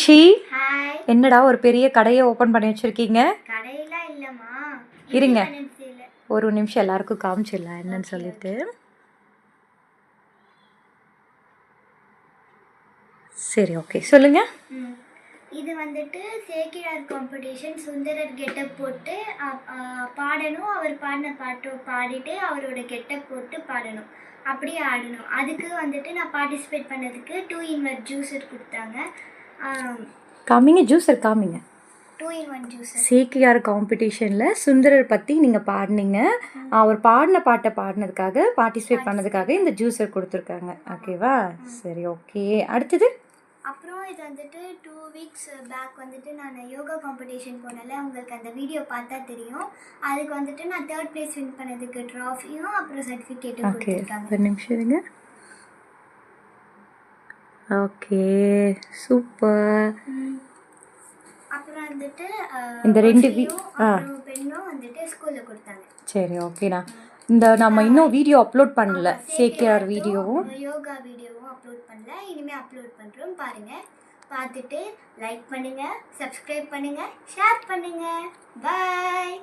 Meenakshi, hi. என்னடா ஒரு பெரிய கடையை ஓப்பன் பண்ணி வச்சிருக்கீங்க? கடையெல்லாம் இல்லைம்மா, இருங்க இண்டிபெண்டன்ஸ் டேல. ஒரு நிமிஷம் எல்லாருக்கும் காமிச்சிடலாம் என்னன்னு சொல்லிட்டு. சரி, ஓகே, சொல்லுங்க. இது வந்துட்டு சேக்கிழார் காம்படிஷன். சுந்தரர் கெட்டப் போட்டு பாடணும். அவர் பாடின பாட்டு பாடிட்டு அவரோட கெட்டப் போட்டு பாடணும், அப்படியே ஆடணும். அதுக்கு வந்துட்டு நான் பார்ட்டிசிபேட் பண்ணதுக்கு 2 in 1 ஜூஸர் கொடுத்தாங்க. காமிங்க, ஜூஸர் காமிங்க. 2 in 1 ஜூஸர். சேக்கிழார் காம்படிஷனில் சுந்தரர் பற்றி நீங்கள் பாடினீங்க. அவர் பாடின பாட்டை பாடினதுக்காக, பார்ட்டிசிபேட் பண்ணதுக்காக இந்த ஜூஸர் கொடுத்துருக்காங்க. ஓகேவா? சரி, ஓகே. அடுத்தது அப்புறம் இது வந்துட்டு 2 weeks பேக் வந்துட்டு நான் யோகா காம்படிஷன் போனல, உங்களுக்கு அந்த வீடியோ பார்த்தா தெரியும். அதுக்கு வந்துட்டு நான் 3rd place வின் பண்ணதுக்கு ட்ராஃபியும் அப்புறம் சர்டிஃபிகேட்டும் கொடுத்துருக்காங்க. ஒரு நிமிஷம் இருங்க. Okay, super. அப்புறம் வந்துட்டு இந்த 2 பெண்ணும் வந்துட்டு ஸ்கூலில் கொடுத்தாங்க. சரி, ஓகேண்ணா. இந்த நம்ம இன்னும் வீடியோ அப்லோட் பண்ணல, சேக்கிழார் வீடியோவும் யோகா வீடியோவும் அப்லோட் பண்ணல. இனிமேல் அப்லோட் பண்ணுறோம், பாருங்கள். பார்த்துட்டு லைக் பண்ணுங்கள், சப்ஸ்கிரைப் பண்ணுங்கள், ஷேர் பண்ணுங்கள். பாய்.